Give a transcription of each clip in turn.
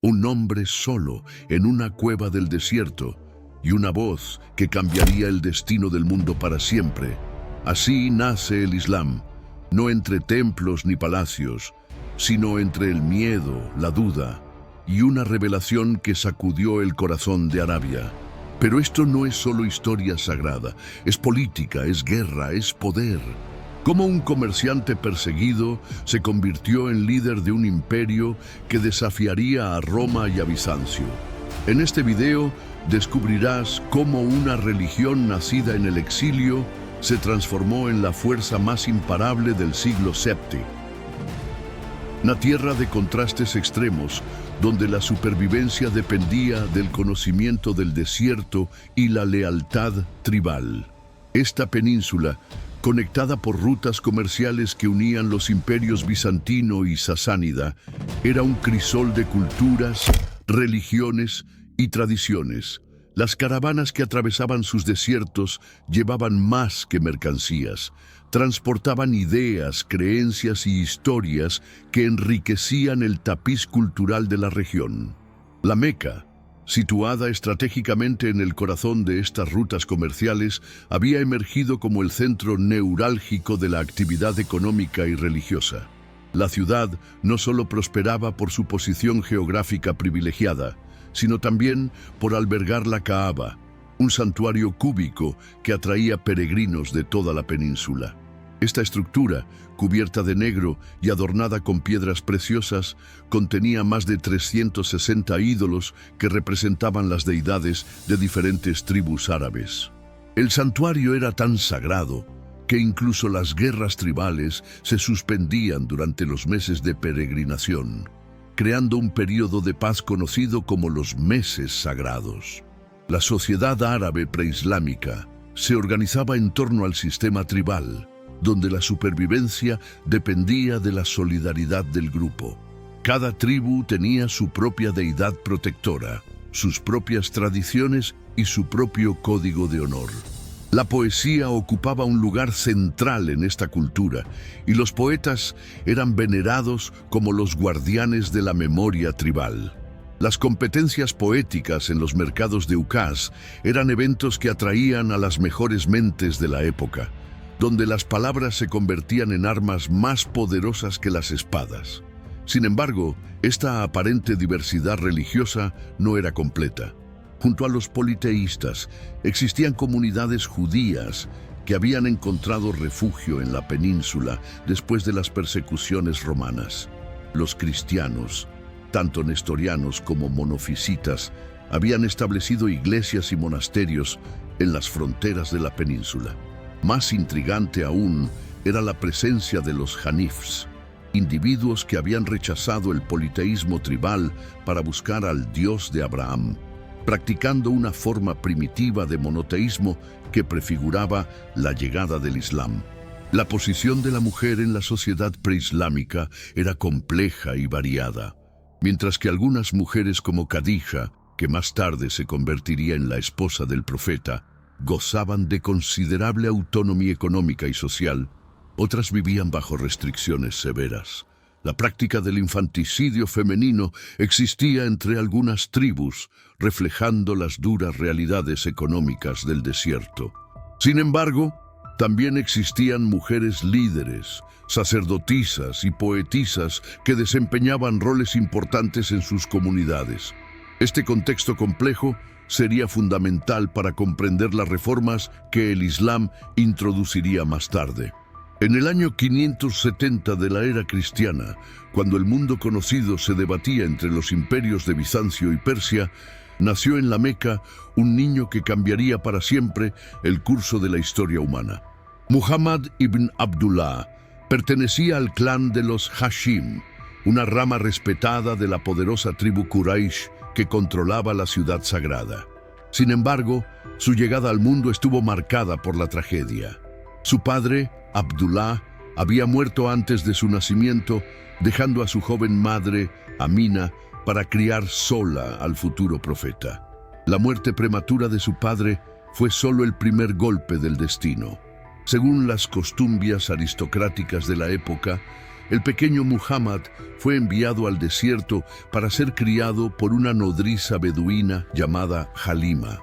un hombre solo en una cueva del desierto y una voz que cambiaría el destino del mundo para siempre. Así nace el Islam, no entre templos ni palacios, sino entre el miedo, la duda y una revelación que sacudió el corazón de Arabia. Pero esto no es solo historia sagrada, es política, es guerra, es poder. Cómo un comerciante perseguido se convirtió en líder de un imperio que desafiaría a Roma y a Bizancio. En este video descubrirás cómo una religión nacida en el exilio se transformó en la fuerza más imparable del siglo VII. Una tierra de contrastes extremos, donde la supervivencia dependía del conocimiento del desierto y la lealtad tribal. Esta península, conectada por rutas comerciales que unían los imperios bizantino y sasánida, era un crisol de culturas, religiones y tradiciones. Las caravanas que atravesaban sus desiertos llevaban más que mercancías, transportaban ideas, creencias y historias que enriquecían el tapiz cultural de la región. La Meca, situada estratégicamente en el corazón de estas rutas comerciales, había emergido como el centro neurálgico de la actividad económica y religiosa. La ciudad no solo prosperaba por su posición geográfica privilegiada, sino también por albergar la Kaaba, un santuario cúbico que atraía peregrinos de toda la península. Esta estructura, cubierta de negro y adornada con piedras preciosas, contenía más de 360 ídolos que representaban las deidades de diferentes tribus árabes. El santuario era tan sagrado que incluso las guerras tribales se suspendían durante los meses de peregrinación, creando un período de paz conocido como los meses sagrados. La sociedad árabe preislámica se organizaba en torno al sistema tribal, donde la supervivencia dependía de la solidaridad del grupo. Cada tribu tenía su propia deidad protectora, sus propias tradiciones y su propio código de honor. La poesía ocupaba un lugar central en esta cultura, y los poetas eran venerados como los guardianes de la memoria tribal. Las competencias poéticas en los mercados de Ukaz eran eventos que atraían a las mejores mentes de la época, donde las palabras se convertían en armas más poderosas que las espadas. Sin embargo, esta aparente diversidad religiosa no era completa. Junto a los politeístas, existían comunidades judías que habían encontrado refugio en la península después de las persecuciones romanas. Los cristianos, tanto nestorianos como monofisitas, habían establecido iglesias y monasterios en las fronteras de la península. Más intrigante aún era la presencia de los hanifs, individuos que habían rechazado el politeísmo tribal para buscar al Dios de Abraham, practicando una forma primitiva de monoteísmo que prefiguraba la llegada del Islam. La posición de la mujer en la sociedad preislámica era compleja y variada, mientras que algunas mujeres como Khadija, que más tarde se convertiría en la esposa del profeta, gozaban de considerable autonomía económica y social, otras vivían bajo restricciones severas. La práctica del infanticidio femenino existía entre algunas tribus, reflejando las duras realidades económicas del desierto. Sin embargo, también existían mujeres líderes, sacerdotisas y poetisas que desempeñaban roles importantes en sus comunidades. Este contexto complejo sería fundamental para comprender las reformas que el Islam introduciría más tarde. En el año 570 de la era cristiana, cuando el mundo conocido se debatía entre los imperios de Bizancio y Persia, nació en la Meca un niño que cambiaría para siempre el curso de la historia humana. Muhammad ibn Abdullah pertenecía al clan de los Hashim, una rama respetada de la poderosa tribu Quraysh que controlaba la ciudad sagrada. Sin embargo, su llegada al mundo estuvo marcada por la tragedia. Su padre, Abdullah, había muerto antes de su nacimiento, dejando a su joven madre, Amina, para criar sola al futuro profeta. La muerte prematura de su padre fue solo el primer golpe del destino. Según las costumbres aristocráticas de la época, El pequeño Muhammad fue enviado al desierto para ser criado por una nodriza beduina llamada Halima.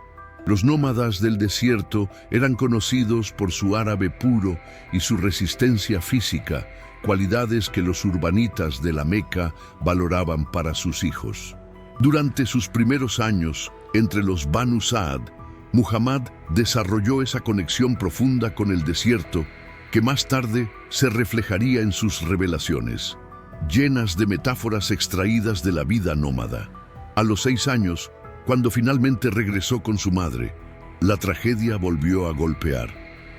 Los nómadas del desierto eran conocidos por su árabe puro y su resistencia física, cualidades que los urbanitas de la Meca valoraban para sus hijos. Durante sus primeros años, entre los Banu Saad, Muhammad desarrolló esa conexión profunda con el desierto que más tarde se reflejaría en sus revelaciones, llenas de metáforas extraídas de la vida nómada. A los 6 años, cuando finalmente regresó con su madre, la tragedia volvió a golpear.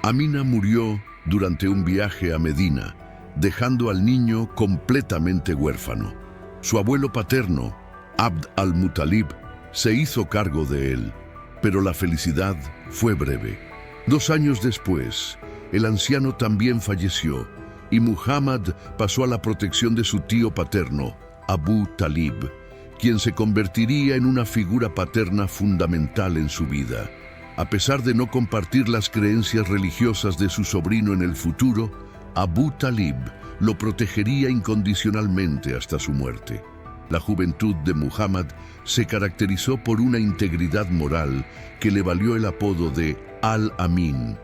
Amina murió durante un viaje a Medina, dejando al niño completamente huérfano. Su abuelo paterno, Abd al-Muttalib, se hizo cargo de él, pero la felicidad fue breve. 2 años después, el anciano también falleció y Muhammad pasó a la protección de su tío paterno, Abu Talib, quien se convertiría en una figura paterna fundamental en su vida. A pesar de no compartir las creencias religiosas de su sobrino en el futuro, Abu Talib lo protegería incondicionalmente hasta su muerte. La juventud de Muhammad se caracterizó por una integridad moral que le valió el apodo de Al-Amin,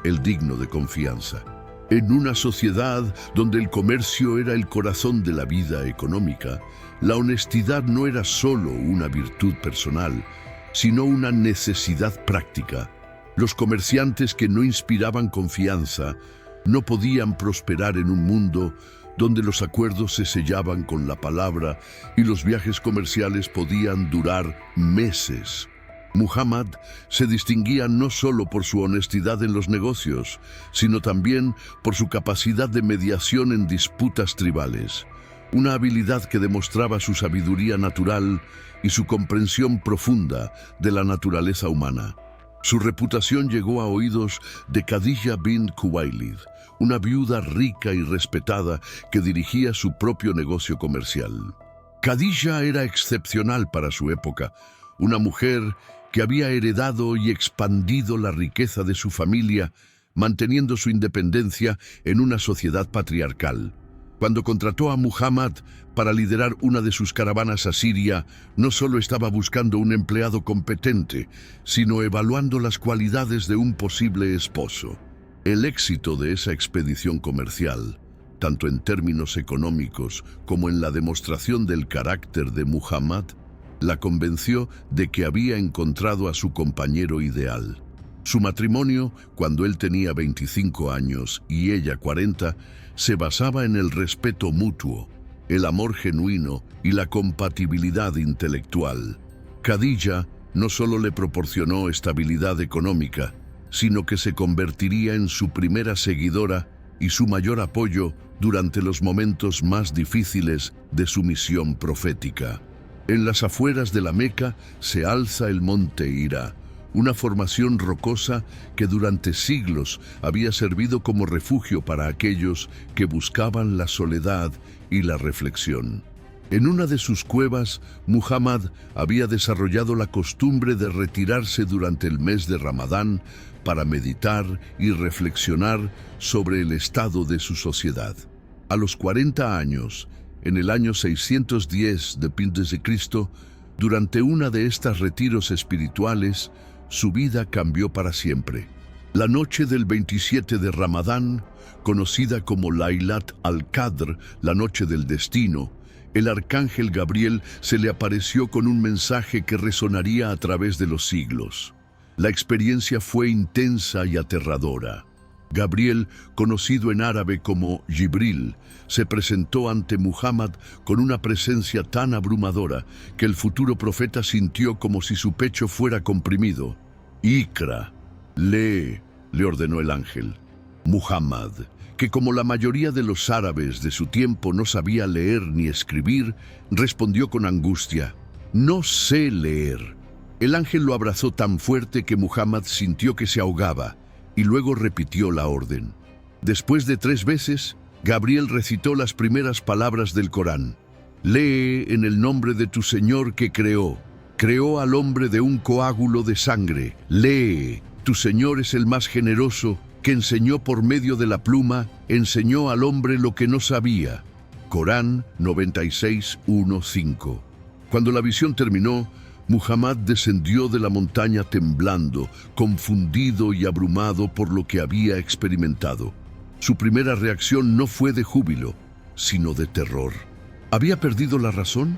el digno de confianza. En una sociedad donde el comercio era el corazón de la vida económica, la honestidad no era solo una virtud personal, sino una necesidad práctica. Los comerciantes que no inspiraban confianza no podían prosperar en un mundo donde los acuerdos se sellaban con la palabra y los viajes comerciales podían durar meses. Muhammad se distinguía no solo por su honestidad en los negocios, sino también por su capacidad de mediación en disputas tribales, una habilidad que demostraba su sabiduría natural y su comprensión profunda de la naturaleza humana. Su reputación llegó a oídos de Khadija bint Khuwaylid, una viuda rica y respetada que dirigía su propio negocio comercial. Khadija era excepcional para su época, una mujer que había heredado y expandido la riqueza de su familia, manteniendo su independencia en una sociedad patriarcal. Cuando contrató a Muhammad para liderar una de sus caravanas a Siria, no solo estaba buscando un empleado competente, sino evaluando las cualidades de un posible esposo. El éxito de esa expedición comercial, tanto en términos económicos como en la demostración del carácter de Muhammad, la convenció de que había encontrado a su compañero ideal. Su matrimonio, cuando él tenía 25 años y ella 40, se basaba en el respeto mutuo, el amor genuino y la compatibilidad intelectual. Khadija no solo le proporcionó estabilidad económica, sino que se convertiría en su primera seguidora y su mayor apoyo durante los momentos más difíciles de su misión profética. En las afueras de la Meca se alza el monte Hira, una formación rocosa que durante siglos había servido como refugio para aquellos que buscaban la soledad y la reflexión. En una de sus cuevas, Muhammad había desarrollado la costumbre de retirarse durante el mes de Ramadán para meditar y reflexionar sobre el estado de su sociedad. A los 40 años, en el año 610 de Cristo, durante una de estas retiros espirituales, su vida cambió para siempre. La noche del 27 de Ramadán, conocida como Laylat al-Qadr, la noche del destino, el arcángel Gabriel se le apareció con un mensaje que resonaría a través de los siglos. La experiencia fue intensa y aterradora. Gabriel, conocido en árabe como Jibril, se presentó ante Muhammad con una presencia tan abrumadora que el futuro profeta sintió como si su pecho fuera comprimido. «Iqra, lee», le ordenó el ángel. Muhammad, que como la mayoría de los árabes de su tiempo no sabía leer ni escribir, respondió con angustia: «No sé leer». El ángel lo abrazó tan fuerte que Muhammad sintió que se ahogaba y luego repitió la orden. Después de 3 veces, Gabriel recitó las primeras palabras del Corán. «Lee en el nombre de tu Señor que creó. Creó al hombre de un coágulo de sangre. Lee, tu Señor es el más generoso, que enseñó por medio de la pluma, enseñó al hombre lo que no sabía. Corán 96:1-5. Cuando la visión terminó, Muhammad descendió de la montaña temblando, confundido y abrumado por lo que había experimentado. Su primera reacción no fue de júbilo, sino de terror. ¿Había perdido la razón?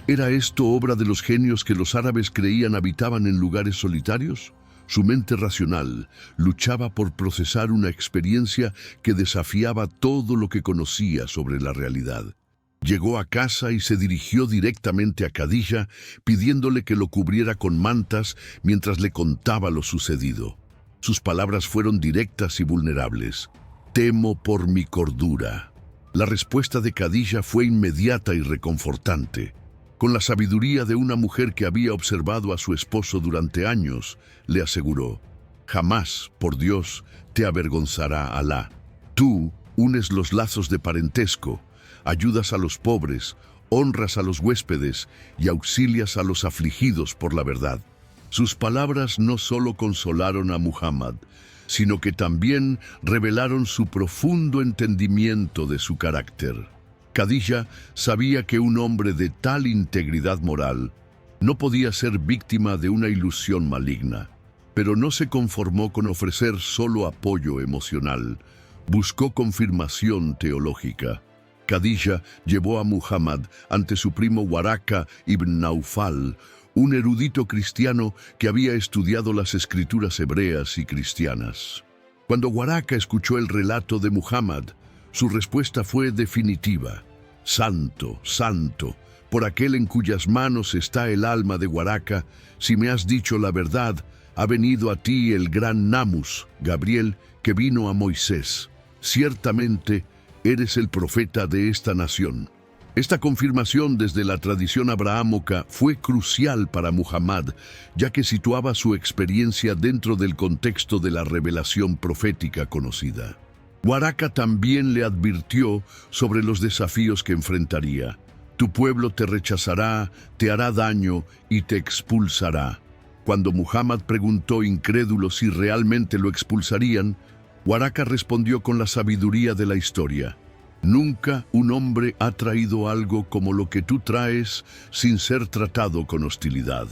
¿Era esto obra de los genios que los árabes creían habitaban en lugares solitarios? Su mente racional luchaba por procesar una experiencia que desafiaba todo lo que conocía sobre la realidad. Llegó a casa y se dirigió directamente a Khadija, pidiéndole que lo cubriera con mantas mientras le contaba lo sucedido. Sus palabras fueron directas y vulnerables. «Temo por mi cordura». La respuesta de Khadija fue inmediata y reconfortante. Con la sabiduría de una mujer que había observado a su esposo durante años, le aseguró: «Jamás, por Dios, te avergonzará Alá. Tú unes los lazos de parentesco, ayudas a los pobres, honras a los huéspedes y auxilias a los afligidos por la verdad». Sus palabras no solo consolaron a Muhammad, sino que también revelaron su profundo entendimiento de su carácter. Khadija sabía que un hombre de tal integridad moral no podía ser víctima de una ilusión maligna, pero no se conformó con ofrecer solo apoyo emocional. Buscó confirmación teológica. Khadija llevó a Muhammad ante su primo Waraka ibn Naufal, un erudito cristiano que había estudiado las escrituras hebreas y cristianas. Cuando Waraka escuchó el relato de Muhammad, su respuesta fue definitiva: «Santo, santo, por aquel en cuyas manos está el alma de Waraka, si me has dicho la verdad, ha venido a ti el gran Namus, Gabriel, que vino a Moisés. Ciertamente, eres el profeta de esta nación». Esta confirmación desde la tradición abrahámica fue crucial para Muhammad, ya que situaba su experiencia dentro del contexto de la revelación profética conocida. Waraka también le advirtió sobre los desafíos que enfrentaría. «Tu pueblo te rechazará, te hará daño y te expulsará». Cuando Muhammad preguntó incrédulo si realmente lo expulsarían, Waraka respondió con la sabiduría de la historia: «Nunca un hombre ha traído algo como lo que tú traes sin ser tratado con hostilidad».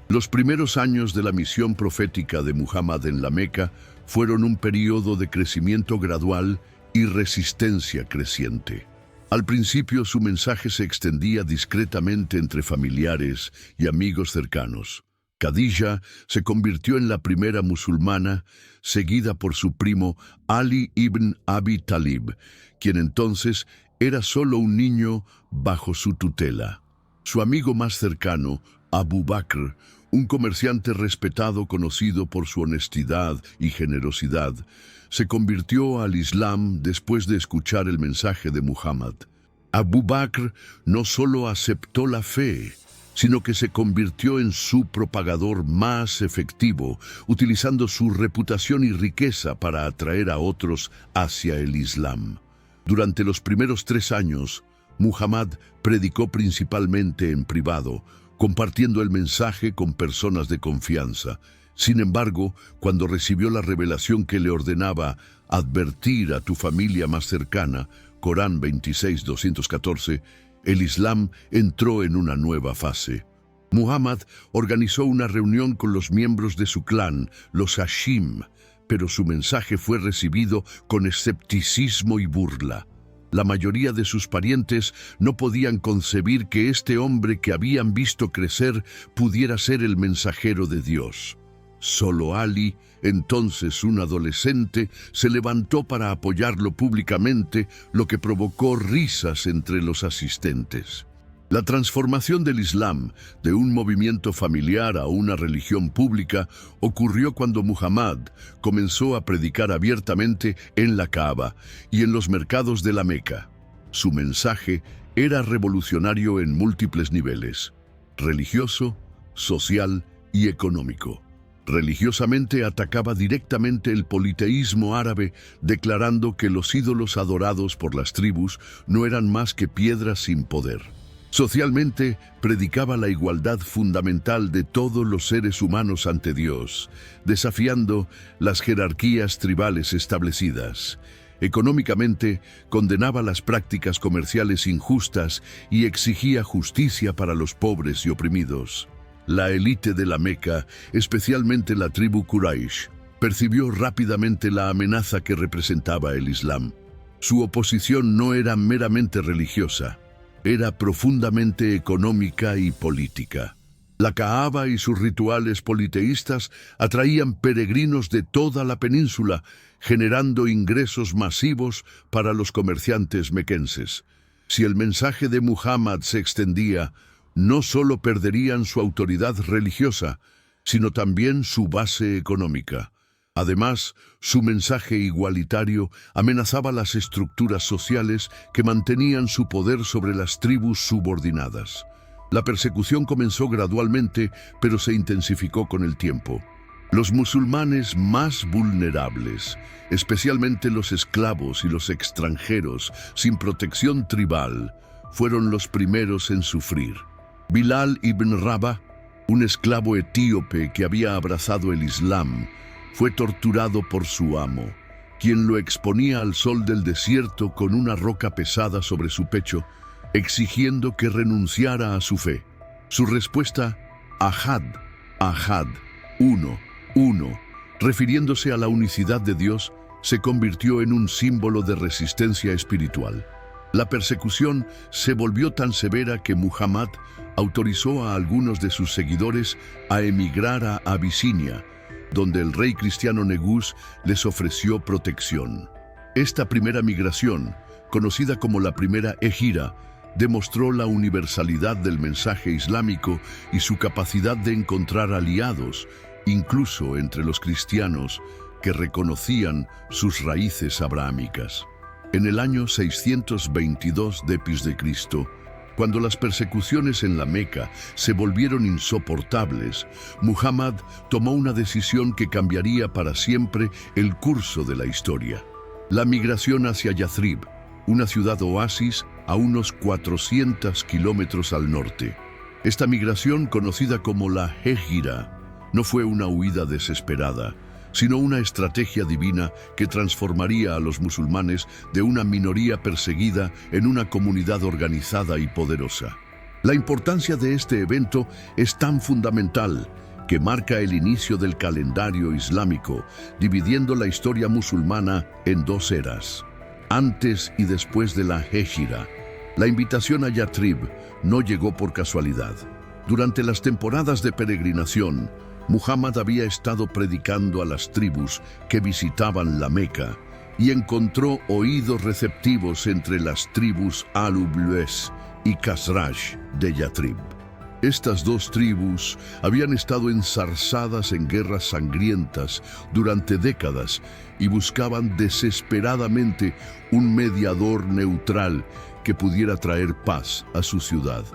Los primeros años de la misión profética de Muhammad en la Meca fueron un periodo de crecimiento gradual y resistencia creciente. Al principio su mensaje se extendía discretamente entre familiares y amigos cercanos. Khadija se convirtió en la primera musulmana, seguida por su primo Ali ibn Abi Talib, quien entonces era solo un niño bajo su tutela. Su amigo más cercano, Abu Bakr, un comerciante respetado conocido por su honestidad y generosidad, se convirtió al Islam después de escuchar el mensaje de Muhammad. Abu Bakr no solo aceptó la fe, sino que se convirtió en su propagador más efectivo, utilizando su reputación y riqueza para atraer a otros hacia el Islam. Durante los primeros 3 años, Muhammad predicó principalmente en privado, compartiendo el mensaje con personas de confianza. Sin embargo, cuando recibió la revelación que le ordenaba advertir a tu familia más cercana, Corán 26:214, el Islam entró en una nueva fase. Muhammad organizó una reunión con los miembros de su clan, los Hashim, pero su mensaje fue recibido con escepticismo y burla. La mayoría de sus parientes no podían concebir que este hombre que habían visto crecer pudiera ser el mensajero de Dios. Solo Ali, entonces un adolescente, se levantó para apoyarlo públicamente, lo que provocó risas entre los asistentes. La transformación del Islam de un movimiento familiar a una religión pública ocurrió cuando Muhammad comenzó a predicar abiertamente en la Kaaba y en los mercados de la Meca. Su mensaje era revolucionario en múltiples niveles: religioso, social y económico. Religiosamente atacaba directamente el politeísmo árabe, declarando que los ídolos adorados por las tribus no eran más que piedras sin poder. Socialmente, predicaba la igualdad fundamental de todos los seres humanos ante Dios, desafiando las jerarquías tribales establecidas. Económicamente, condenaba las prácticas comerciales injustas y exigía justicia para los pobres y oprimidos. La élite de la Meca, especialmente la tribu Quraysh, percibió rápidamente la amenaza que representaba el Islam. Su oposición no era meramente religiosa, era profundamente económica y política. La Kaaba y sus rituales politeístas atraían peregrinos de toda la península, generando ingresos masivos para los comerciantes mequenses. Si el mensaje de Muhammad se extendía, no solo perderían su autoridad religiosa, sino también su base económica. Además, su mensaje igualitario amenazaba las estructuras sociales que mantenían su poder sobre las tribus subordinadas. La persecución comenzó gradualmente, pero se intensificó con el tiempo. Los musulmanes más vulnerables, especialmente los esclavos y los extranjeros sin protección tribal, fueron los primeros en sufrir. Bilal ibn Rabah, un esclavo etíope que había abrazado el Islam, fue torturado por su amo, quien lo exponía al sol del desierto con una roca pesada sobre su pecho, exigiendo que renunciara a su fe. Su respuesta, Ahad, Ahad, uno, refiriéndose a la unicidad de Dios, se convirtió en un símbolo de resistencia espiritual. La persecución se volvió tan severa que Muhammad autorizó a algunos de sus seguidores a emigrar a Abisinia, donde el rey cristiano Negus les ofreció protección. Esta primera migración, conocida como la primera Égira, demostró la universalidad del mensaje islámico y su capacidad de encontrar aliados, incluso entre los cristianos que reconocían sus raíces abrahámicas. En el año 622 d.C., cuando las persecuciones en la Meca se volvieron insoportables, Muhammad tomó una decisión que cambiaría para siempre el curso de la historia. La migración hacia Yathrib, una ciudad oasis a unos 400 kilómetros al norte. Esta migración, conocida como la Hégira, no fue una huida desesperada, sino una estrategia divina que transformaría a los musulmanes de una minoría perseguida en una comunidad organizada y poderosa. La importancia de este evento es tan fundamental que marca el inicio del calendario islámico, dividiendo la historia musulmana en dos eras, antes y después de la Hégira. La invitación a Yathrib no llegó por casualidad. Durante las temporadas de peregrinación, Muhammad había estado predicando a las tribus que visitaban la Meca y encontró oídos receptivos entre las tribus Al-Ublues y Khazraj de Yathrib. Estas dos tribus habían estado enzarzadas en guerras sangrientas durante décadas y buscaban desesperadamente un mediador neutral que pudiera traer paz a su ciudad.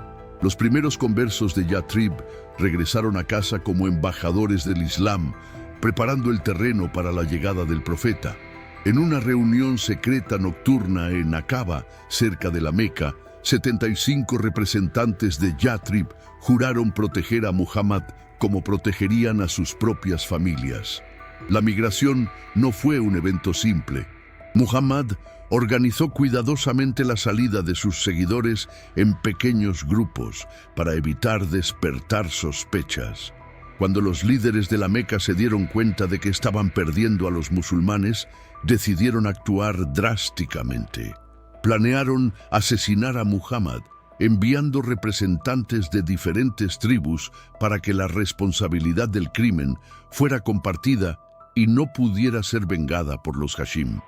Los primeros conversos de Yathrib regresaron a casa como embajadores del Islam, preparando el terreno para la llegada del profeta. En una reunión secreta nocturna en Aqaba, cerca de la Meca, 75 representantes de Yathrib juraron proteger a Muhammad como protegerían a sus propias familias. La migración no fue un evento simple. Muhammad organizó cuidadosamente la salida de sus seguidores en pequeños grupos para evitar despertar sospechas. Cuando los líderes de la Meca se dieron cuenta de que estaban perdiendo a los musulmanes, decidieron actuar drásticamente. Planearon asesinar a Muhammad, enviando representantes de diferentes tribus para que la responsabilidad del crimen fuera compartida y no pudiera ser vengada por los Hashim.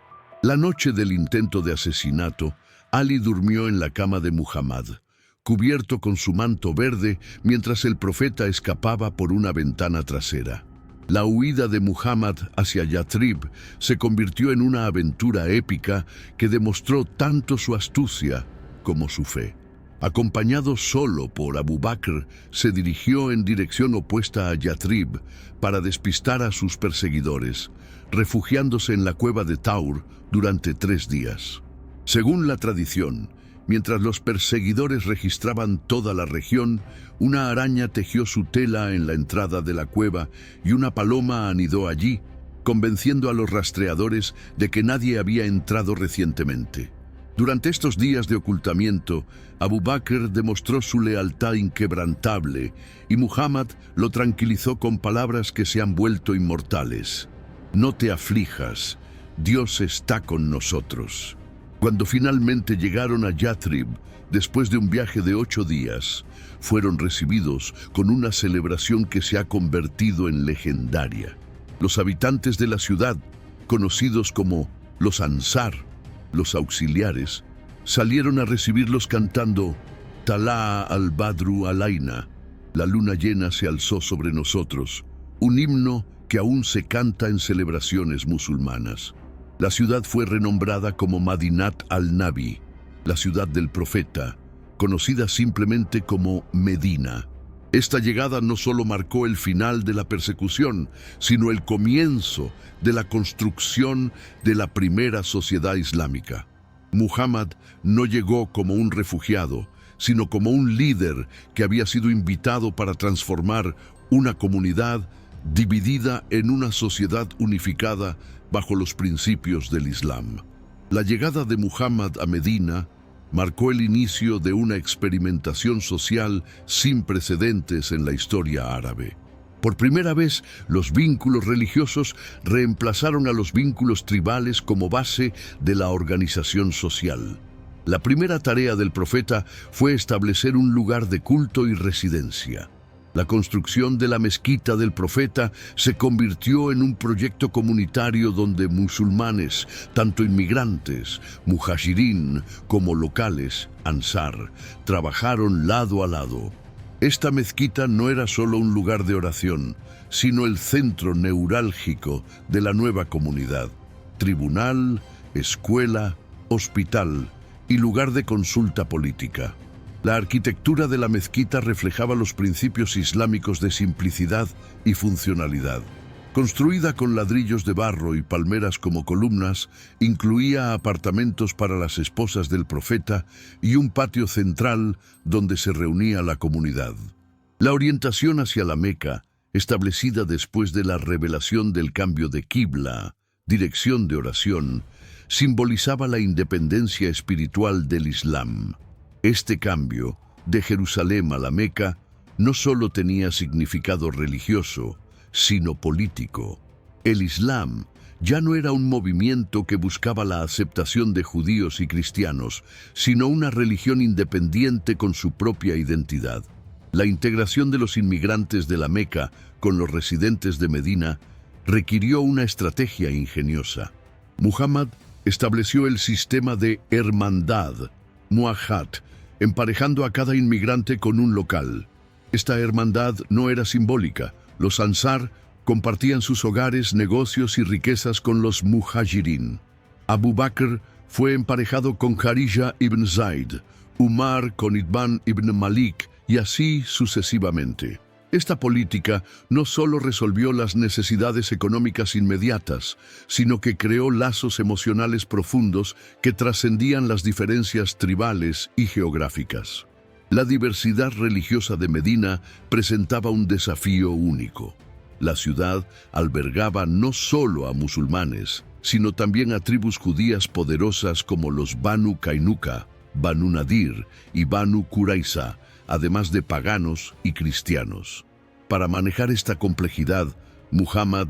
La noche del intento de asesinato, Ali durmió en la cama de Muhammad, cubierto con su manto verde mientras el profeta escapaba por una ventana trasera. La huida de Muhammad hacia Yathrib se convirtió en una aventura épica que demostró tanto su astucia como su fe. Acompañado solo por Abu Bakr, se dirigió en dirección opuesta a Yathrib para despistar a sus perseguidores, refugiándose en la cueva de Taur durante 3 días. Según la tradición, mientras los perseguidores registraban toda la región, una araña tejió su tela en la entrada de la cueva y una paloma anidó allí, convenciendo a los rastreadores de que nadie había entrado recientemente. Durante estos días de ocultamiento, Abu Bakr demostró su lealtad inquebrantable y Muhammad lo tranquilizó con palabras que se han vuelto inmortales. No te aflijas, Dios está con nosotros. Cuando finalmente llegaron a Yathrib, después de un viaje de 8 días, fueron recibidos con una celebración que se ha convertido en legendaria. Los habitantes de la ciudad, conocidos como los Ansar, los auxiliares, salieron a recibirlos cantando Tala'a al-Badru alaina, la luna llena se alzó sobre nosotros, un himno que aún se canta en celebraciones musulmanas. La ciudad fue renombrada como Madinat al-Nabi, la ciudad del profeta, conocida simplemente como Medina. Esta llegada no solo marcó el final de la persecución, sino el comienzo de la construcción de la primera sociedad islámica. Muhammad no llegó como un refugiado, sino como un líder que había sido invitado para transformar una comunidad dividida en una sociedad unificada bajo los principios del Islam. La llegada de Muhammad a Medina marcó el inicio de una experimentación social sin precedentes en la historia árabe. Por primera vez, los vínculos religiosos reemplazaron a los vínculos tribales como base de la organización social. La primera tarea del profeta fue establecer un lugar de culto y residencia. La construcción de la mezquita del profeta se convirtió en un proyecto comunitario donde musulmanes, tanto inmigrantes, muhajirín, como locales, ansar, trabajaron lado a lado. Esta mezquita no era solo un lugar de oración, sino el centro neurálgico de la nueva comunidad. Tribunal, escuela, hospital y lugar de consulta política. La arquitectura de la mezquita reflejaba los principios islámicos de simplicidad y funcionalidad. Construida con ladrillos de barro y palmeras como columnas, incluía apartamentos para las esposas del profeta y un patio central donde se reunía la comunidad. La orientación hacia la Meca, establecida después de la revelación del cambio de Qibla, dirección de oración, simbolizaba la independencia espiritual del Islam. Este cambio, de Jerusalén a la Meca, no solo tenía significado religioso, sino político. El Islam ya no era un movimiento que buscaba la aceptación de judíos y cristianos, sino una religión independiente con su propia identidad. La integración de los inmigrantes de la Meca con los residentes de Medina requirió una estrategia ingeniosa. Muhammad estableció el sistema de hermandad, muahat, emparejando a cada inmigrante con un local. Esta hermandad no era simbólica. Los Ansar compartían sus hogares, negocios y riquezas con los muhajirín. Abu Bakr fue emparejado con Kharija ibn Zaid, Umar con Itbán ibn Malik y así sucesivamente. Esta política no solo resolvió las necesidades económicas inmediatas, sino que creó lazos emocionales profundos que trascendían las diferencias tribales y geográficas. La diversidad religiosa de Medina presentaba un desafío único. La ciudad albergaba no solo a musulmanes, sino también a tribus judías poderosas como los Banu Kainuka, Banu Nadir y Banu Qurayza, además de paganos y cristianos. Para manejar esta complejidad, Muhammad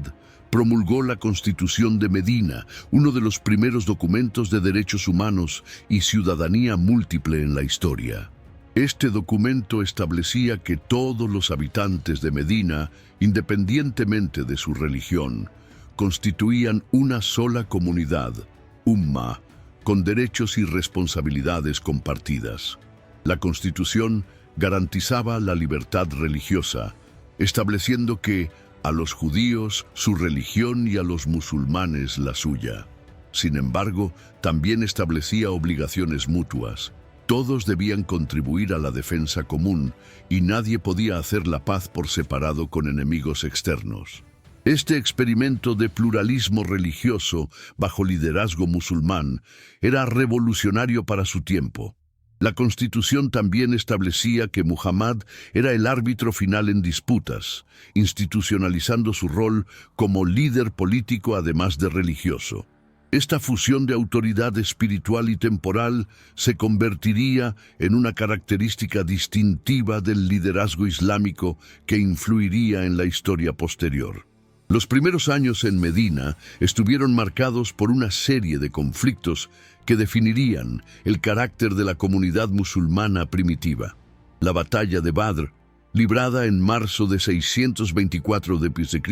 promulgó la Constitución de Medina, uno de los primeros documentos de derechos humanos y ciudadanía múltiple en la historia. Este documento establecía que todos los habitantes de Medina, independientemente de su religión, constituían una sola comunidad, umma, con derechos y responsabilidades compartidas. La Constitución garantizaba la libertad religiosa, estableciendo que a los judíos su religión y a los musulmanes la suya. Sin embargo, también establecía obligaciones mutuas. Todos debían contribuir a la defensa común y nadie podía hacer la paz por separado con enemigos externos. Este experimento de pluralismo religioso bajo liderazgo musulmán era revolucionario para su tiempo. La Constitución también establecía que Muhammad era el árbitro final en disputas, institucionalizando su rol como líder político además de religioso. Esta fusión de autoridad espiritual y temporal se convertiría en una característica distintiva del liderazgo islámico que influiría en la historia posterior. Los primeros años en Medina estuvieron marcados por una serie de conflictos que definirían el carácter de la comunidad musulmana primitiva. La batalla de Badr, librada en marzo de 624 d.C.,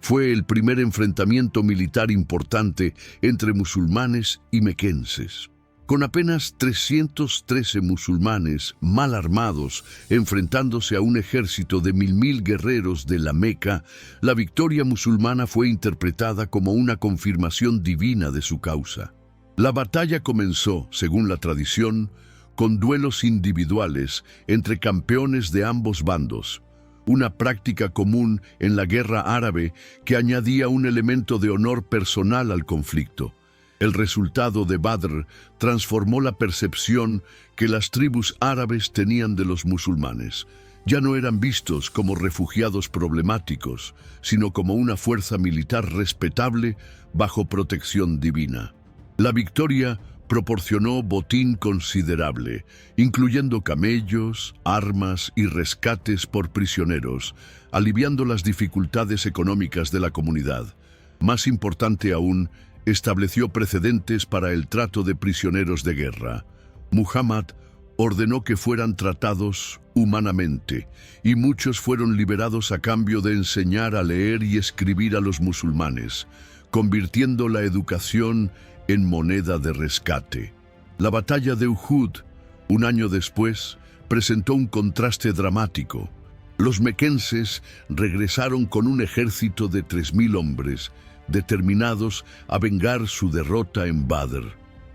fue el primer enfrentamiento militar importante entre musulmanes y mequenses. Con apenas 313 musulmanes mal armados enfrentándose a un ejército de 1000 guerreros de la Meca, la victoria musulmana fue interpretada como una confirmación divina de su causa. La batalla comenzó, según la tradición, con duelos individuales entre campeones de ambos bandos, una práctica común en la guerra árabe que añadía un elemento de honor personal al conflicto. El resultado de Badr transformó la percepción que las tribus árabes tenían de los musulmanes. Ya no eran vistos como refugiados problemáticos, sino como una fuerza militar respetable bajo protección divina. La victoria proporcionó botín considerable, incluyendo camellos, armas y rescates por prisioneros, aliviando las dificultades económicas de la comunidad. Más importante aún, estableció precedentes para el trato de prisioneros de guerra. Muhammad ordenó que fueran tratados humanamente, y muchos fueron liberados a cambio de enseñar a leer y escribir a los musulmanes, convirtiendo la educación en moneda de rescate. La batalla de Uhud, un año después, presentó un contraste dramático. Los mequenses regresaron con un ejército de 3000 hombres, determinados a vengar su derrota en Badr.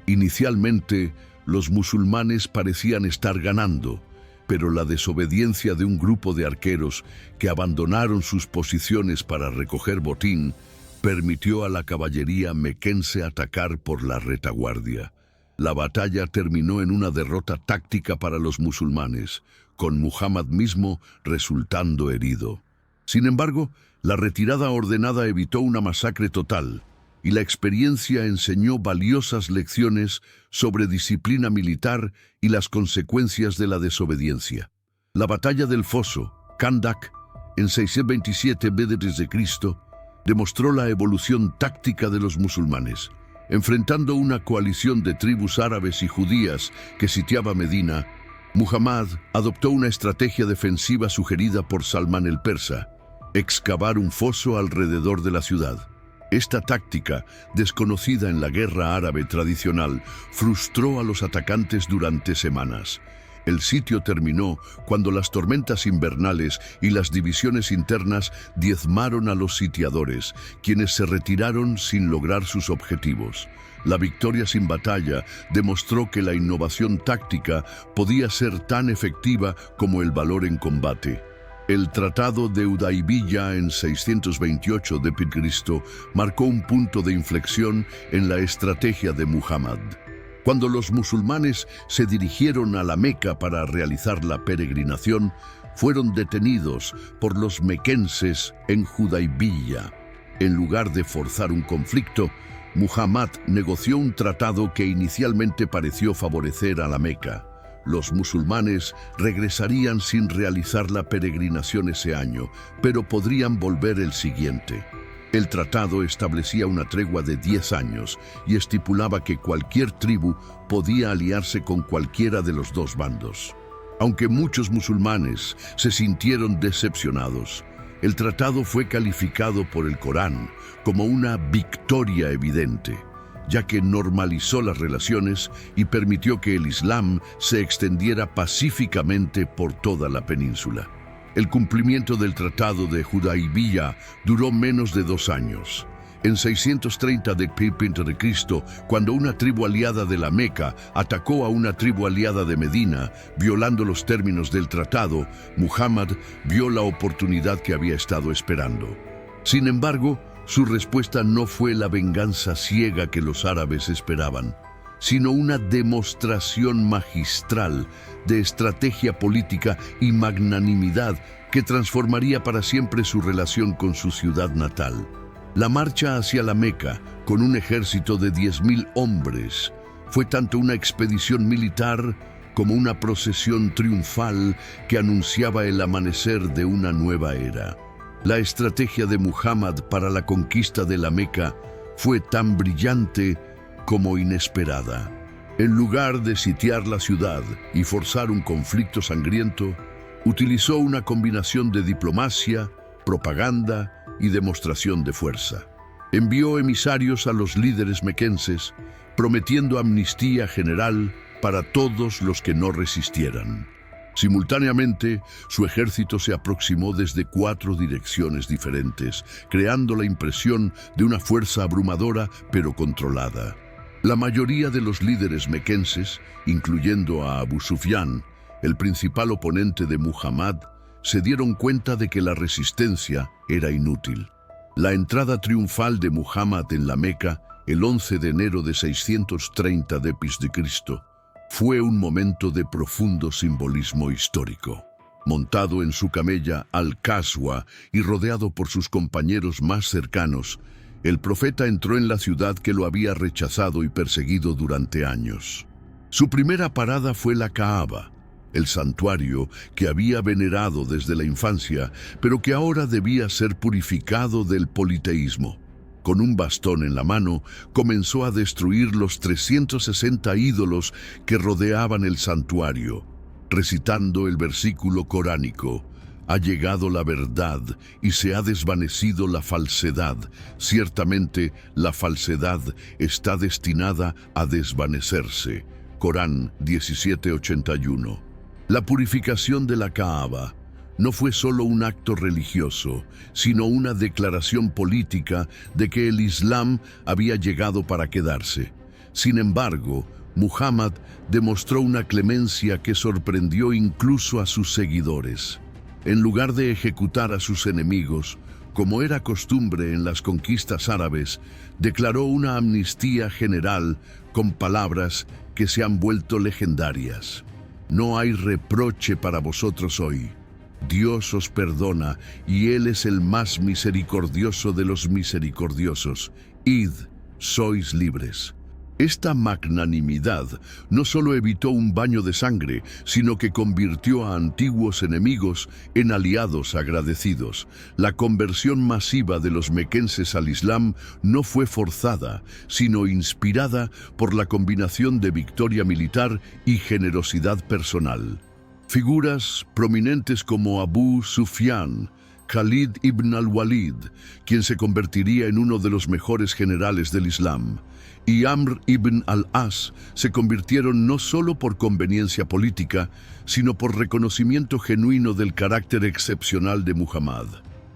Inicialmente, los musulmanes parecían estar ganando, pero la desobediencia de un grupo de arqueros que abandonaron sus posiciones para recoger botín permitió a la caballería mequense atacar por la retaguardia. La batalla terminó en una derrota táctica para los musulmanes, con Muhammad mismo resultando herido. Sin embargo, la retirada ordenada evitó una masacre total, y la experiencia enseñó valiosas lecciones sobre disciplina militar y las consecuencias de la desobediencia. La batalla del Foso, Kandak, en 627 b.C., demostró la evolución táctica de los musulmanes. Enfrentando una coalición de tribus árabes y judías que sitiaba Medina, Muhammad adoptó una estrategia defensiva sugerida por Salmán el Persa: excavar un foso alrededor de la ciudad. Esta táctica, desconocida en la guerra árabe tradicional, frustró a los atacantes durante semanas. El sitio terminó cuando las tormentas invernales y las divisiones internas diezmaron a los sitiadores, quienes se retiraron sin lograr sus objetivos. La victoria sin batalla demostró que la innovación táctica podía ser tan efectiva como el valor en combate. El Tratado de Hudaybiyah en 628 d.C. marcó un punto de inflexión en la estrategia de Muhammad. Cuando los musulmanes se dirigieron a la Meca para realizar la peregrinación, fueron detenidos por los mequenses en Hudaybiyah. En lugar de forzar un conflicto, Muhammad negoció un tratado que inicialmente pareció favorecer a la Meca. Los musulmanes regresarían sin realizar la peregrinación ese año, pero podrían volver el siguiente. El tratado establecía una tregua de 10 años y estipulaba que cualquier tribu podía aliarse con cualquiera de los dos bandos. Aunque muchos musulmanes se sintieron decepcionados, el tratado fue calificado por el Corán como una victoria evidente, ya que normalizó las relaciones y permitió que el Islam se extendiera pacíficamente por toda la península. El cumplimiento del Tratado de Hudaybiyah duró menos de 2 años. En 630 d.C., cuando una tribu aliada de la Meca atacó a una tribu aliada de Medina, violando los términos del tratado, Muhammad vio la oportunidad que había estado esperando. Sin embargo, su respuesta no fue la venganza ciega que los árabes esperaban. sino una demostración magistral de estrategia política y magnanimidad que transformaría para siempre su relación con su ciudad natal. La marcha hacia la Meca, con un ejército de 10.000 hombres, fue tanto una expedición militar como una procesión triunfal que anunciaba el amanecer de una nueva era. La estrategia de Muhammad para la conquista de la Meca fue tan brillante como inesperada. En lugar de sitiar la ciudad y forzar un conflicto sangriento, utilizó una combinación de diplomacia, propaganda y demostración de fuerza. Envió emisarios a los líderes mequenses, prometiendo amnistía general para todos los que no resistieran. Simultáneamente, su ejército se aproximó desde 4 direcciones diferentes, creando la impresión de una fuerza abrumadora pero controlada. La mayoría de los líderes mequenses, incluyendo a Abu Sufyan, el principal oponente de Muhammad, se dieron cuenta de que la resistencia era inútil. La entrada triunfal de Muhammad en la Meca, el 11 de enero de 630 d.C., fue un momento de profundo simbolismo histórico. Montado en su camella Al-Qaswa y rodeado por sus compañeros más cercanos, el profeta entró en la ciudad que lo había rechazado y perseguido durante años. Su primera parada fue la Kaaba, el santuario que había venerado desde la infancia, pero que ahora debía ser purificado del politeísmo. Con un bastón en la mano, comenzó a destruir los 360 ídolos que rodeaban el santuario, recitando el versículo coránico: «Ha llegado la verdad y se ha desvanecido la falsedad. Ciertamente, la falsedad está destinada a desvanecerse». Corán 17:81. La purificación de la Kaaba no fue solo un acto religioso, sino una declaración política de que el Islam había llegado para quedarse. Sin embargo, Muhammad demostró una clemencia que sorprendió incluso a sus seguidores. En lugar de ejecutar a sus enemigos, como era costumbre en las conquistas árabes, declaró una amnistía general con palabras que se han vuelto legendarias. «No hay reproche para vosotros hoy. Dios os perdona y Él es el más misericordioso de los misericordiosos. Id, sois libres». Esta magnanimidad no solo evitó un baño de sangre, sino que convirtió a antiguos enemigos en aliados agradecidos. La conversión masiva de los mequenses al Islam no fue forzada, sino inspirada por la combinación de victoria militar y generosidad personal. Figuras prominentes como Abu Sufyan, Khalid ibn al-Walid, quien se convertiría en uno de los mejores generales del Islam, y Amr ibn al-As se convirtieron no solo por conveniencia política, sino por reconocimiento genuino del carácter excepcional de Muhammad.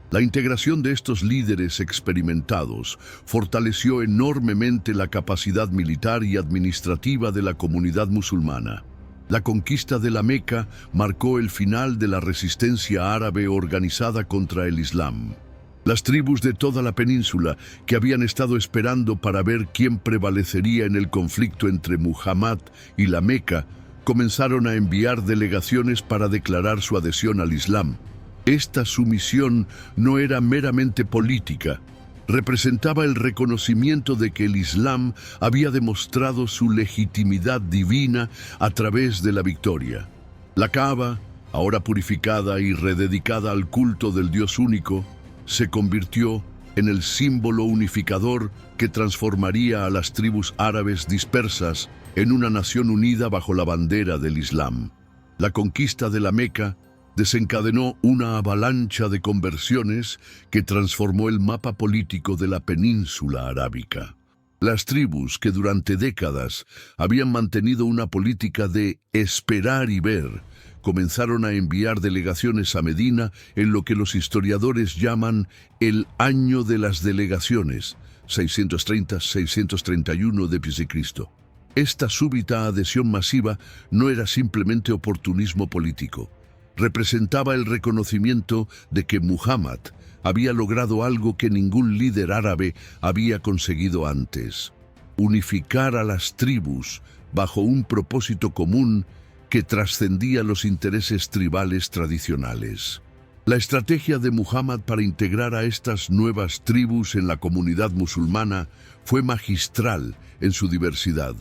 La integración de estos líderes experimentados fortaleció enormemente la capacidad militar y administrativa de la comunidad musulmana. La conquista de la Meca marcó el final de la resistencia árabe organizada contra el Islam. Las tribus de toda la península, que habían estado esperando para ver quién prevalecería en el conflicto entre Muhammad y la Meca, comenzaron a enviar delegaciones para declarar su adhesión al Islam. Esta sumisión no era meramente política, representaba el reconocimiento de que el Islam había demostrado su legitimidad divina a través de la victoria. La Kaaba, ahora purificada y rededicada al culto del Dios único, se convirtió en el símbolo unificador que transformaría a las tribus árabes dispersas en una nación unida bajo la bandera del Islam. La conquista de la Meca desencadenó una avalancha de conversiones que transformó el mapa político de la península arábica. Las tribus que durante décadas habían mantenido una política de esperar y ver, comenzaron a enviar delegaciones a Medina en lo que los historiadores llaman el Año de las Delegaciones, 630-631 d.C. Esta súbita adhesión masiva no era simplemente oportunismo político. Representaba el reconocimiento de que Muhammad había logrado algo que ningún líder árabe había conseguido antes: unificar a las tribus bajo un propósito común que trascendía los intereses tribales tradicionales. La estrategia de Muhammad para integrar a estas nuevas tribus en la comunidad musulmana fue magistral en su diversidad.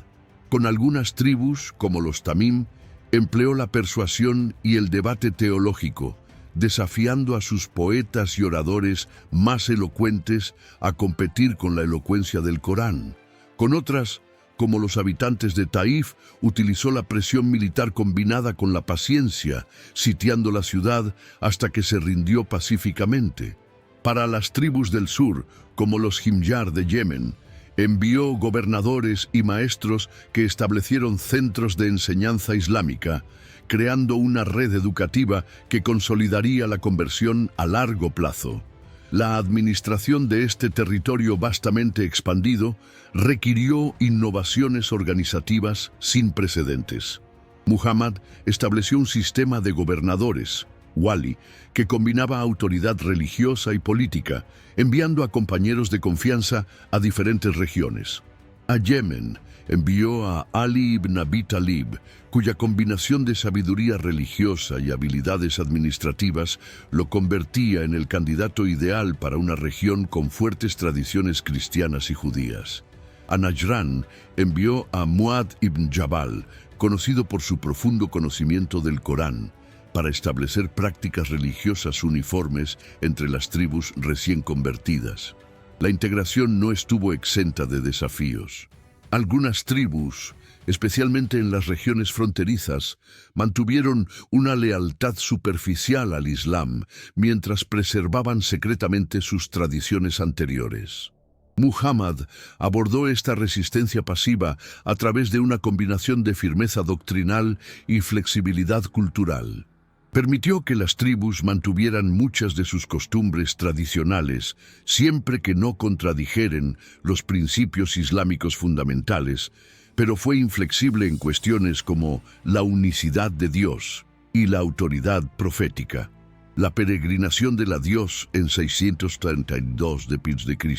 Con algunas tribus, como los Tamim, empleó la persuasión y el debate teológico, desafiando a sus poetas y oradores más elocuentes a competir con la elocuencia del Corán. Con otras, como los habitantes de Taif, utilizó la presión militar combinada con la paciencia, sitiando la ciudad hasta que se rindió pacíficamente. Para las tribus del sur, como los Himyar de Yemen, envió gobernadores y maestros que establecieron centros de enseñanza islámica, creando una red educativa que consolidaría la conversión a largo plazo. La administración de este territorio vastamente expandido requirió innovaciones organizativas sin precedentes. Muhammad estableció un sistema de gobernadores, wali, que combinaba autoridad religiosa y política, enviando a compañeros de confianza a diferentes regiones. A Yemen envió a Ali ibn Abi Talib, cuya combinación de sabiduría religiosa y habilidades administrativas lo convertía en el candidato ideal para una región con fuertes tradiciones cristianas y judías. A Najrán envió a Muad ibn Jabal, conocido por su profundo conocimiento del Corán, para establecer prácticas religiosas uniformes entre las tribus recién convertidas. La integración no estuvo exenta de desafíos. Algunas tribus, especialmente en las regiones fronterizas, mantuvieron una lealtad superficial al Islam mientras preservaban secretamente sus tradiciones anteriores. Muhammad abordó esta resistencia pasiva a través de una combinación de firmeza doctrinal y flexibilidad cultural. Permitió que las tribus mantuvieran muchas de sus costumbres tradicionales, siempre que no contradijeren los principios islámicos fundamentales, pero fue inflexible en cuestiones como la unicidad de Dios y la autoridad profética. La peregrinación de la Dios en 632 d.C.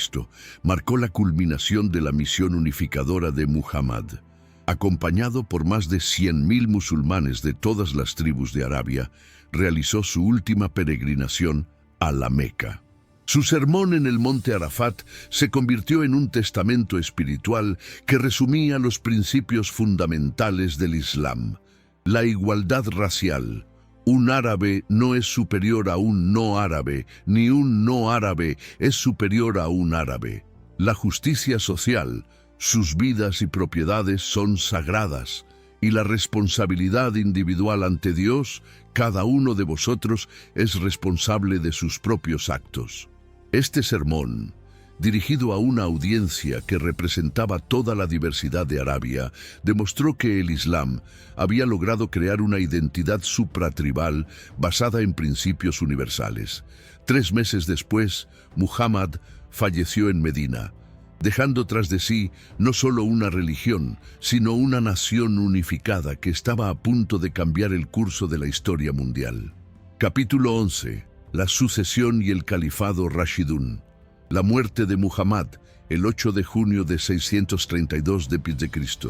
marcó la culminación de la misión unificadora de Muhammad. Acompañado por más de 100.000 musulmanes de todas las tribus de Arabia, realizó su última peregrinación a la Meca. Su sermón en el monte Arafat se convirtió en un testamento espiritual que resumía los principios fundamentales del Islam. La igualdad racial. Un árabe no es superior a un no árabe, ni un no árabe es superior a un árabe. La justicia social. Sus vidas y propiedades son sagradas, y la responsabilidad individual ante Dios, cada uno de vosotros es responsable de sus propios actos. Este sermón, dirigido a una audiencia que representaba toda la diversidad de Arabia, demostró que el Islam había logrado crear una identidad supratribal basada en principios universales. 3 meses después, Muhammad falleció en Medina, dejando tras de sí no solo una religión, sino una nación unificada que estaba a punto de cambiar el curso de la historia mundial. Capítulo 11. La sucesión y el califado Rashidun. La muerte de Muhammad, el 8 de junio de 632 d.C.,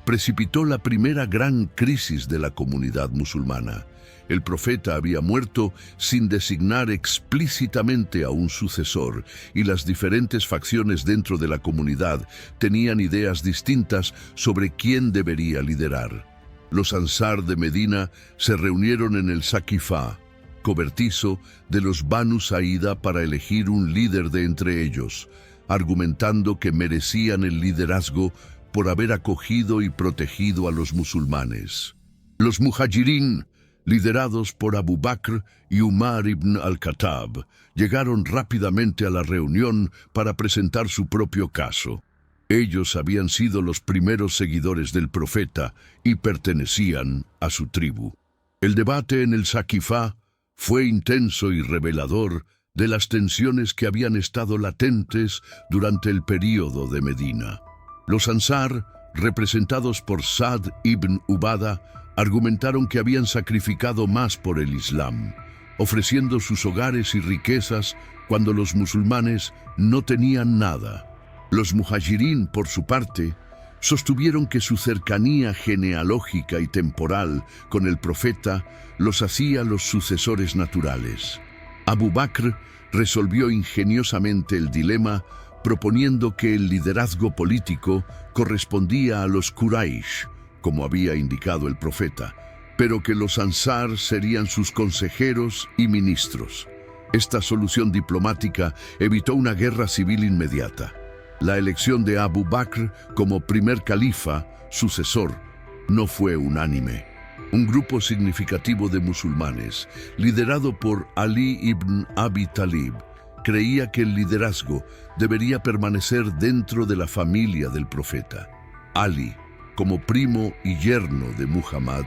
precipitó la primera gran crisis de la comunidad musulmana. El profeta había muerto sin designar explícitamente a un sucesor, y las diferentes facciones dentro de la comunidad tenían ideas distintas sobre quién debería liderar. Los Ansar de Medina se reunieron en el Saqifá, cobertizo de los Banu Saída, para elegir un líder de entre ellos, argumentando que merecían el liderazgo por haber acogido y protegido a los musulmanes. Los Muhajirín, liderados por Abu Bakr y Umar ibn al-Khattab, llegaron rápidamente a la reunión para presentar su propio caso. Ellos habían sido los primeros seguidores del profeta y pertenecían a su tribu. El debate en el Saqifá fue intenso y revelador de las tensiones que habían estado latentes durante el período de Medina. Los Ansar, representados por Sa'd ibn Ubada, argumentaron que habían sacrificado más por el Islam, ofreciendo sus hogares y riquezas cuando los musulmanes no tenían nada. Los muhajirín, por su parte, sostuvieron que su cercanía genealógica y temporal con el profeta los hacía los sucesores naturales. Abu Bakr resolvió ingeniosamente el dilema proponiendo que el liderazgo político correspondía a los Quraysh, como había indicado el profeta, pero que los Ansar serían sus consejeros y ministros. Esta solución diplomática evitó una guerra civil inmediata. La elección de Abu Bakr como primer califa, sucesor, no fue unánime. Un grupo significativo de musulmanes, liderado por Ali ibn Abi Talib, creía que el liderazgo debería permanecer dentro de la familia del profeta. Ali, como primo y yerno de Muhammad,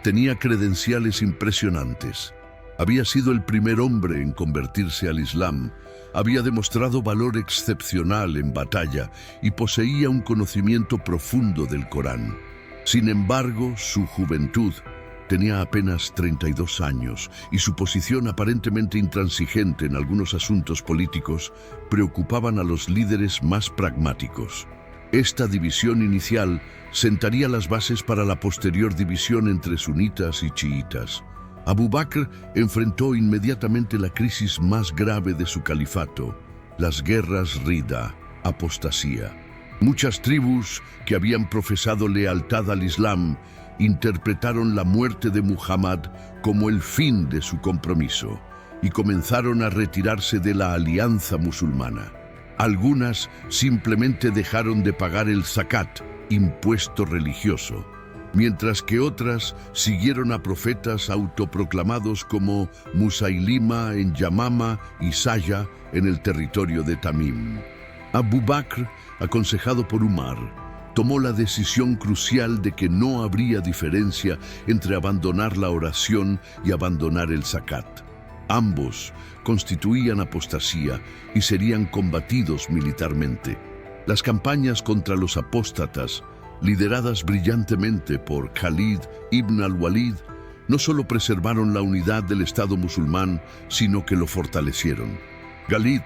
tenía credenciales impresionantes. Había sido el primer hombre en convertirse al Islam, había demostrado valor excepcional en batalla y poseía un conocimiento profundo del Corán. Sin embargo, su juventud tenía apenas 32 años y su posición aparentemente intransigente en algunos asuntos políticos preocupaban a los líderes más pragmáticos. Esta división inicial sentaría las bases para la posterior división entre sunitas y chiitas. Abu Bakr enfrentó inmediatamente la crisis más grave de su califato, las guerras Rida, apostasía. Muchas tribus que habían profesado lealtad al Islam interpretaron la muerte de Muhammad como el fin de su compromiso y comenzaron a retirarse de la alianza musulmana. Algunas simplemente dejaron de pagar el zakat, impuesto religioso, mientras que otras siguieron a profetas autoproclamados como Musailima en Yamama y Saya en el territorio de Tamim. Abu Bakr, aconsejado por Umar, tomó la decisión crucial de que no habría diferencia entre abandonar la oración y abandonar el zakat. Ambos constituían apostasía y serían combatidos militarmente. Las campañas contra los apóstatas, lideradas brillantemente por Khalid ibn al-Walid, no solo preservaron la unidad del Estado musulmán, sino que lo fortalecieron. Khalid,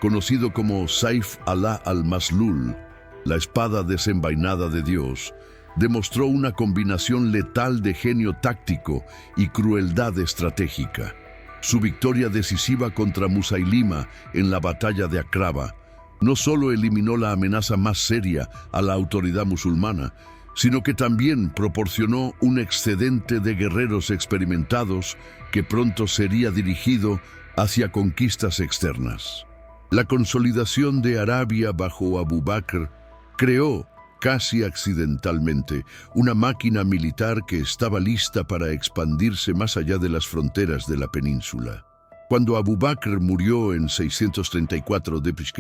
conocido como Saif Allah al-Maslul, la espada desenvainada de Dios, demostró una combinación letal de genio táctico y crueldad estratégica. Su victoria decisiva contra Musailima en la batalla de Akraba no solo eliminó la amenaza más seria a la autoridad musulmana, sino que también proporcionó un excedente de guerreros experimentados que pronto sería dirigido hacia conquistas externas. La consolidación de Arabia bajo Abu Bakr creó, casi accidentalmente, una máquina militar que estaba lista para expandirse más allá de las fronteras de la península. Cuando Abu Bakr murió en 634 d.C.,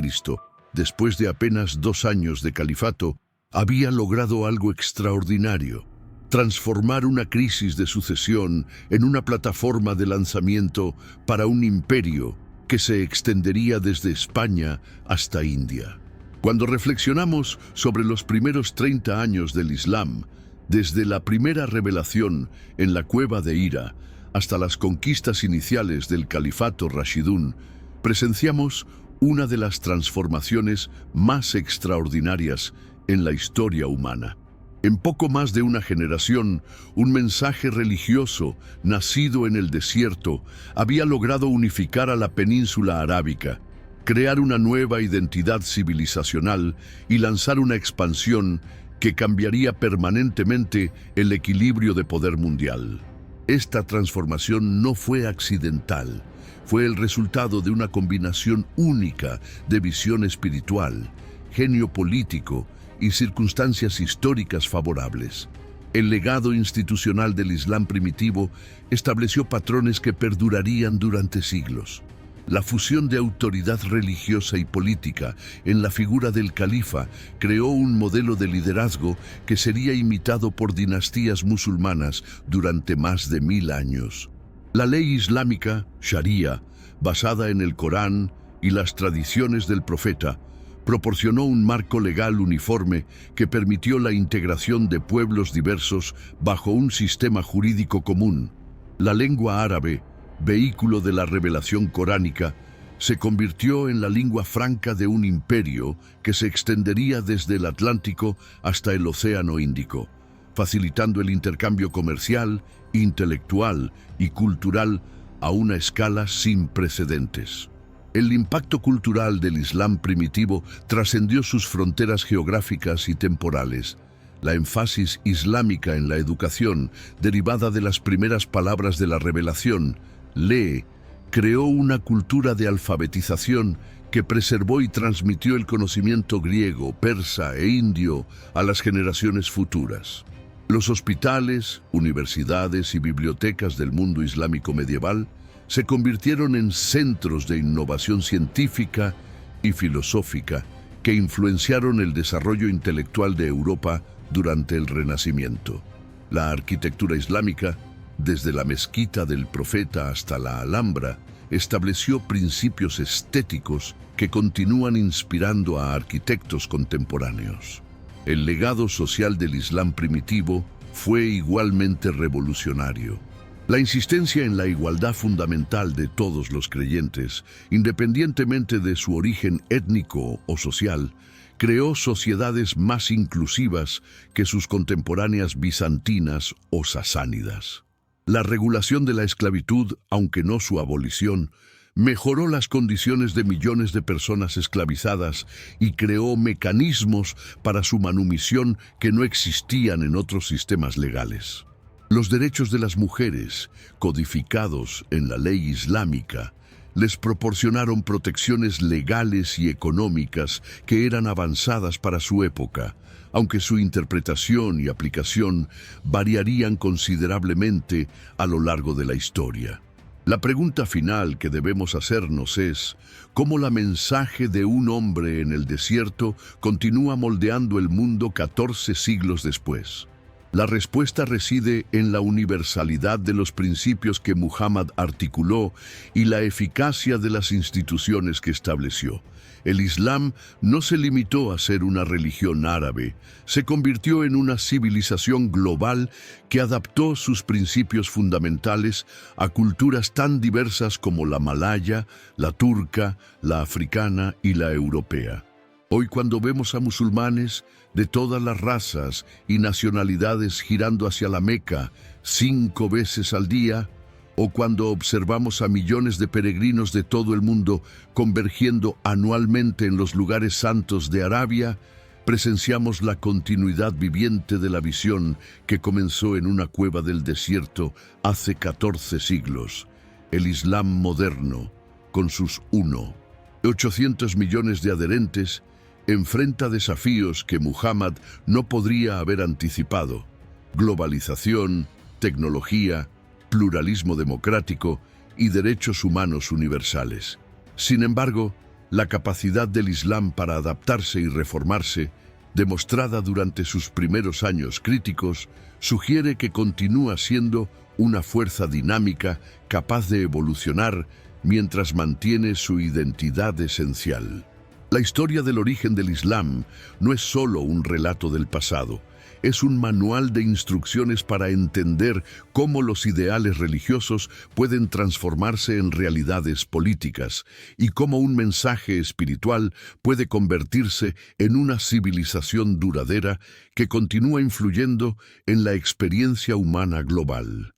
después de apenas 2 años de califato, había logrado algo extraordinario: transformar una crisis de sucesión en una plataforma de lanzamiento para un imperio que se extendería desde España hasta India. Cuando reflexionamos sobre los primeros 30 años del Islam, desde la primera revelación en la cueva de Hira hasta las conquistas iniciales del califato Rashidún, presenciamos una de las transformaciones más extraordinarias en la historia humana. En poco más de una generación, un mensaje religioso nacido en el desierto había logrado unificar a la península arábica, crear una nueva identidad civilizacional y lanzar una expansión que cambiaría permanentemente el equilibrio de poder mundial. Esta transformación no fue accidental, fue el resultado de una combinación única de visión espiritual, genio político y circunstancias históricas favorables. El legado institucional del Islam primitivo estableció patrones que perdurarían durante siglos. La fusión de autoridad religiosa y política en la figura del califa creó un modelo de liderazgo que sería imitado por dinastías musulmanas durante más de 1000 años. La ley islámica, Sharia, basada en el Corán y las tradiciones del profeta, proporcionó un marco legal uniforme que permitió la integración de pueblos diversos bajo un sistema jurídico común. La lengua árabe, vehículo de la revelación coránica, se convirtió en la lengua franca de un imperio que se extendería desde el Atlántico hasta el Océano Índico, facilitando el intercambio comercial, intelectual y cultural a una escala sin precedentes. El impacto cultural del Islam primitivo trascendió sus fronteras geográficas y temporales. La énfasis islámica en la educación, derivada de las primeras palabras de la revelación, lee, creó una cultura de alfabetización que preservó y transmitió el conocimiento griego, persa e indio a las generaciones futuras. Los hospitales, universidades y bibliotecas del mundo islámico medieval se convirtieron en centros de innovación científica y filosófica que influenciaron el desarrollo intelectual de Europa durante el Renacimiento. La arquitectura islámica, desde la mezquita del profeta hasta la Alhambra, estableció principios estéticos que continúan inspirando a arquitectos contemporáneos. El legado social del Islam primitivo fue igualmente revolucionario. La insistencia en la igualdad fundamental de todos los creyentes, independientemente de su origen étnico o social, creó sociedades más inclusivas que sus contemporáneas bizantinas o sasánidas. La regulación de la esclavitud, aunque no su abolición, mejoró las condiciones de millones de personas esclavizadas y creó mecanismos para su manumisión que no existían en otros sistemas legales. Los derechos de las mujeres, codificados en la ley islámica, les proporcionaron protecciones legales y económicas que eran avanzadas para su época, aunque su interpretación y aplicación variarían considerablemente a lo largo de la historia. La pregunta final que debemos hacernos es, ¿cómo la mensaje de un hombre en el desierto continúa moldeando el mundo 14 siglos después? La respuesta reside en la universalidad de los principios que Muhammad articuló y la eficacia de las instituciones que estableció. El Islam no se limitó a ser una religión árabe, se convirtió en una civilización global que adaptó sus principios fundamentales a culturas tan diversas como la malaya, la turca, la africana y la europea. Hoy, cuando vemos a musulmanes de todas las razas y nacionalidades girando hacia la Meca 5 veces al día, o cuando observamos a millones de peregrinos de todo el mundo convergiendo anualmente en los lugares santos de Arabia, presenciamos la continuidad viviente de la visión que comenzó en una cueva del desierto hace 14 siglos. El Islam moderno, con sus 800 millones de adherentes, enfrenta desafíos que Muhammad no podría haber anticipado: globalización, tecnología, pluralismo democrático y derechos humanos universales. Sin embargo, la capacidad del Islam para adaptarse y reformarse, demostrada durante sus primeros años críticos, sugiere que continúa siendo una fuerza dinámica capaz de evolucionar mientras mantiene su identidad esencial. La historia del origen del Islam no es solo un relato del pasado, es un manual de instrucciones para entender cómo los ideales religiosos pueden transformarse en realidades políticas y cómo un mensaje espiritual puede convertirse en una civilización duradera que continúa influyendo en la experiencia humana global.